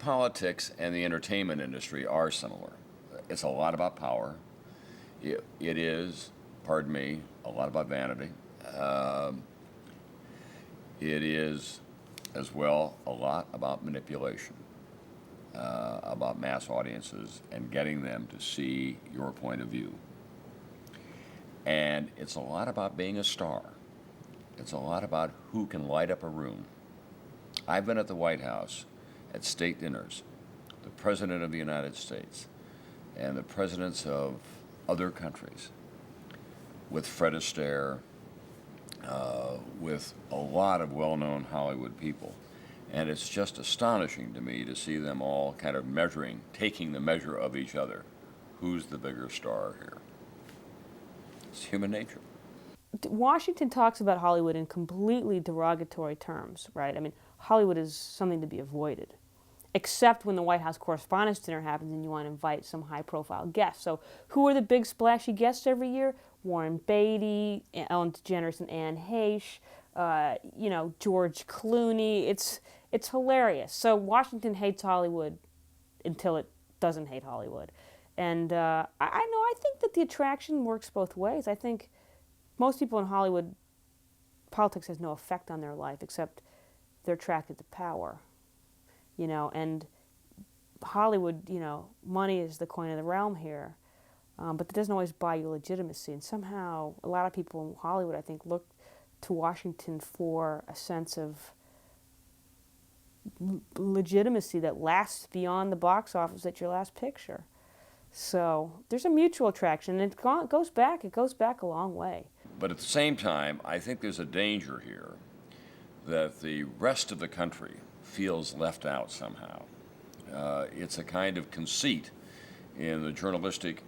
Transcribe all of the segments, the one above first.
politics and the entertainment industry are similar. It's a lot about power. It is, pardon me, a lot about vanity. It is, as well, a lot about manipulation, about mass audiences and getting them to see your point of view. And it's a lot about being a star. It's a lot about who can light up a room. I've been at the White House at state dinners, the President of the United States and the presidents of other countries, with Fred Astaire, with a lot of well-known Hollywood people. And it's just astonishing to me to see them all kind of taking the measure of each other. Who's the bigger star here? It's human nature. Washington talks about Hollywood in completely derogatory terms, right? I mean, Hollywood is something to be avoided, except when the White House Correspondents' Dinner happens and you want to invite some high-profile guests. So who are the big splashy guests every year? Warren Beatty, Ellen DeGeneres and Anne Heche, George Clooney. It's hilarious. So Washington hates Hollywood until it doesn't hate Hollywood. And I think that the attraction works both ways. I think most people in Hollywood, politics has no effect on their life except they're attracted to power, and Hollywood, money is the coin of the realm here, but that doesn't always buy you legitimacy. And somehow a lot of people in Hollywood, I think, look to Washington for a sense of legitimacy that lasts beyond the box office at your last picture. So there's a mutual attraction, and it goes back a long way. But at the same time, I think there's a danger here that the rest of the country feels left out somehow. It's a kind of conceit in the journalistic,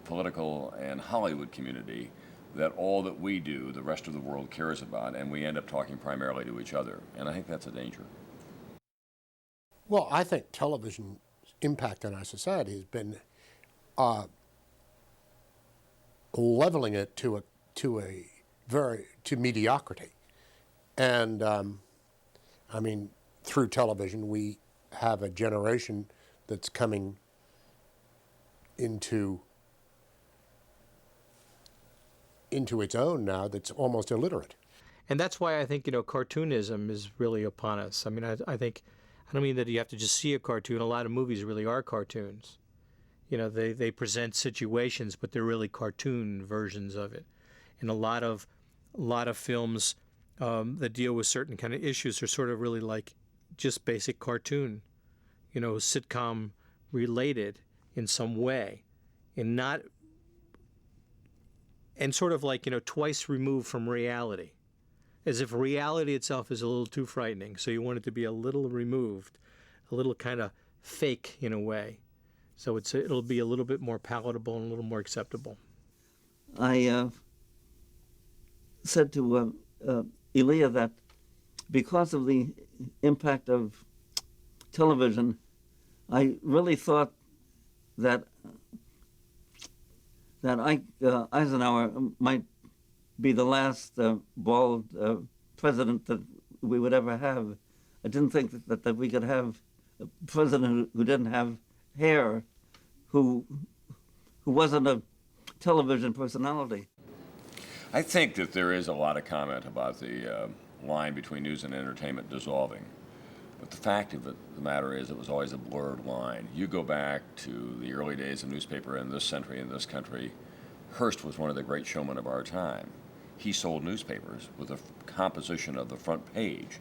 political, and Hollywood community that all that we do, the rest of the world cares about, and we end up talking primarily to each other. And I think that's a danger. Well, I think television's impact on our society has been leveling it to mediocrity. And through television, we have a generation that's coming into its own now that's almost illiterate. And that's why I think, cartoonism is really upon us. I mean, I think, I don't mean that you have to just see a cartoon. A lot of movies really are cartoons. They present situations, but they're really cartoon versions of it. And a lot of films that deal with certain kind of issues are sort of really like just basic cartoon, sitcom related in some way, and sort of like, twice removed from reality, as if reality itself is a little too frightening. So you want it to be a little removed, a little kind of fake in a way. So it'll be a little bit more palatable and a little more acceptable. I said to Elia that because of the impact of television, I really thought that Eisenhower might be the last bald president that we would ever have. I didn't think that we could have a president who didn't have hair, who wasn't a television personality. I think that there is a lot of comment about the line between news and entertainment dissolving. But the fact of the matter is it was always a blurred line. You go back to the early days of newspaper in this century, in this country, Hearst was one of the great showmen of our time. He sold newspapers with a composition of the front page.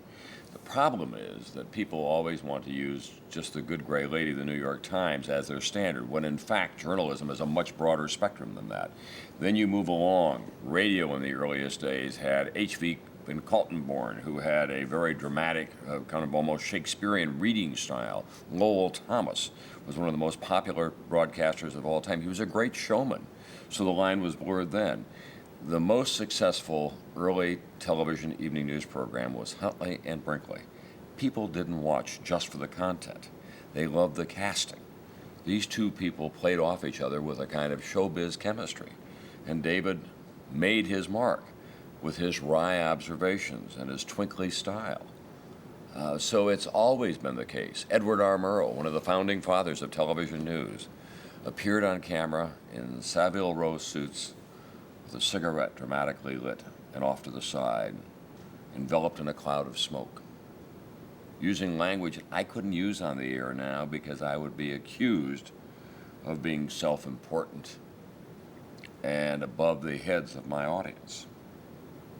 The problem is that people always want to use just the good gray lady of the New York Times as their standard, when in fact journalism is a much broader spectrum than that. Then you move along. Radio in the earliest days had H.V. Kaltenborn, who had a very dramatic, kind of almost Shakespearean reading style. Lowell Thomas was one of the most popular broadcasters of all time. He was a great showman, so the line was blurred then. The most successful early television evening news program was Huntley and Brinkley. People didn't watch just for the content. They loved the casting. These two people played off each other with a kind of showbiz chemistry. And David made his mark with his wry observations and his twinkly style. So it's always been the case. Edward R. Murrow, one of the founding fathers of television news, appeared on camera in Savile Row suits with a cigarette dramatically lit and off to the side, enveloped in a cloud of smoke, using language I couldn't use on the air now because I would be accused of being self-important and above the heads of my audience.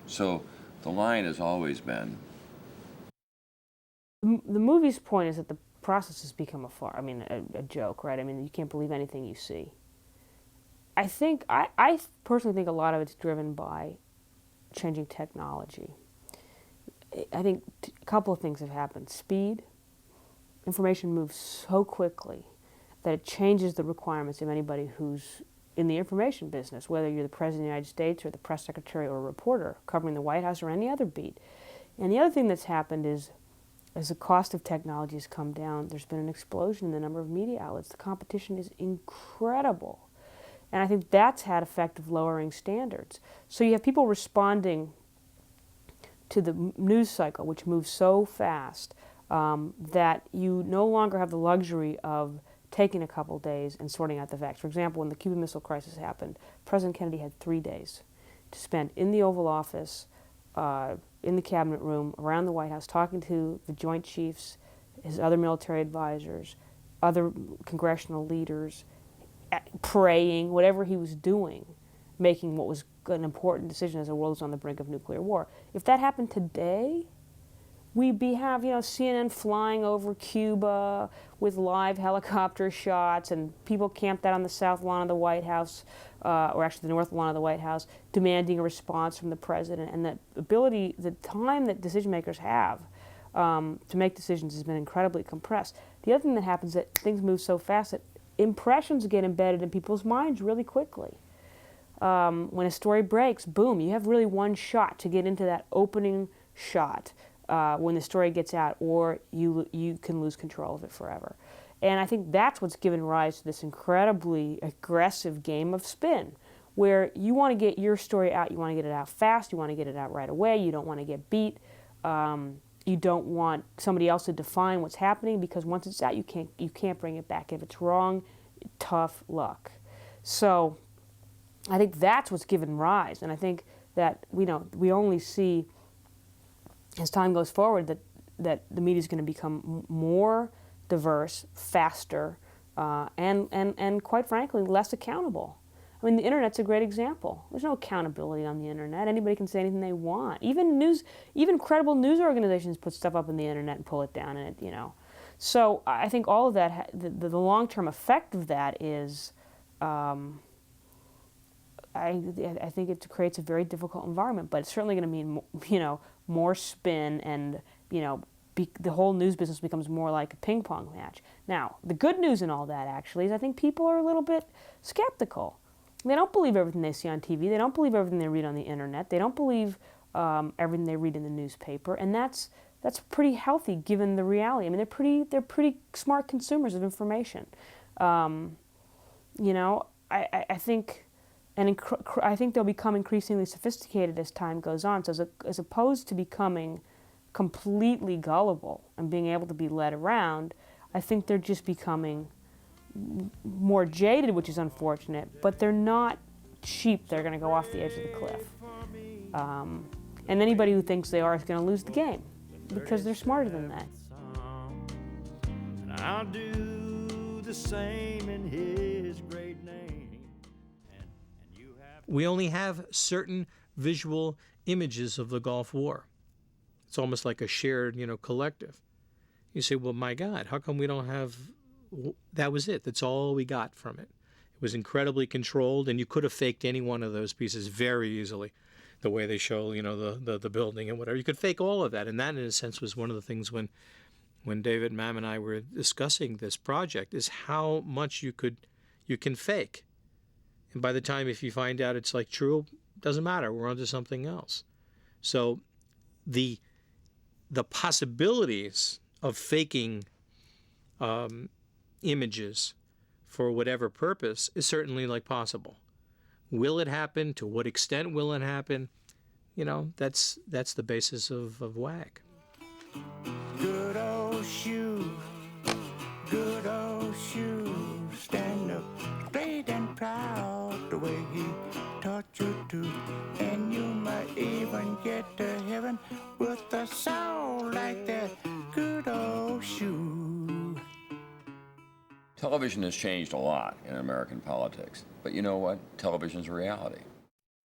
So the line has always been. The movie's point is that the process has become a joke, right? I mean, you can't believe anything you see. I personally think a lot of it's driven by changing technology. I think a couple of things have happened. Speed. Information moves so quickly that it changes the requirements of anybody who's in the information business, whether you're the President of the United States or the press secretary or a reporter covering the White House or any other beat. And the other thing that's happened is, as the cost of technology has come down, there's been an explosion in the number of media outlets. The competition is incredible. And I think that's had effect of lowering standards. So you have people responding to the news cycle, which moves so fast that you no longer have the luxury of taking a couple days and sorting out the facts. For example, when the Cuban Missile Crisis happened, President Kennedy had 3 days to spend in the Oval Office, in the cabinet room, around the White House, talking to the Joint Chiefs, his other military advisors, other congressional leaders, praying, whatever he was doing, making what was an important decision as the world was on the brink of nuclear war. If that happened today, we'd have CNN flying over Cuba with live helicopter shots and people camped out on the south lawn of the White House, or actually the north lawn of the White House, demanding a response from the president. And the time that decision makers have to make decisions has been incredibly compressed. The other thing that happens is that things move so fast that impressions get embedded in people's minds really quickly. When a story breaks, boom, you have really one shot to get into that opening shot when the story gets out, or you can lose control of it forever. And I think that's what's given rise to this incredibly aggressive game of spin, where you want to get your story out, you want to get it out fast, you want to get it out right away, you don't want to get beat, you don't want somebody else to define what's happening, because once it's out, you can't bring it back. If it's wrong, tough luck. So I think that's what's given rise, and I think that we only see as time goes forward that the media is going to become more diverse, faster, and quite frankly, less accountable. I mean, the internet's a great example. There's no accountability on the internet. Anybody can say anything they want. Even credible news organizations put stuff up on the internet and pull it down, and So I think all of that, the long-term effect of that is, I think it creates a very difficult environment. But it's certainly going to mean, more spin, and the whole news business becomes more like a ping pong match. Now, the good news in all that actually is I think people are a little bit skeptical. They don't believe everything they see on TV. They don't believe everything they read on the internet. They don't believe everything they read in the newspaper, and that's pretty healthy given the reality. I mean, they're pretty smart consumers of information. I think, I think they'll become increasingly sophisticated as time goes on. So as opposed to becoming completely gullible and being able to be led around, I think they're just becoming more jaded, which is unfortunate, but they're not sheep. They're going to go off the edge of the cliff. And anybody who thinks they are is going to lose the game, because they're smarter than that. And I'll do the same in his great name. And you have... We only have certain visual images of the Gulf War. It's almost like a shared, collective. You say, well, my God, how come we don't have... That was it. That's all we got from it. It was incredibly controlled, and you could have faked any one of those pieces very easily. The way they show, the building and whatever. You could fake all of that. And that, in a sense, was one of the things when David, Mam, and I were discussing this project, is how much you can fake. And by the time, if you find out it's like true, doesn't matter. We're onto something else. So the possibilities of faking images for whatever purpose is certainly possible. Will it happen? To what extent will it happen? That's the basis of WAG. Good good old shoe. Stand up straight and proud the way he taught you to. And you might even get to heaven with a soul like that good old shoe. Television has changed a lot in American politics, but you know what? Television's a reality.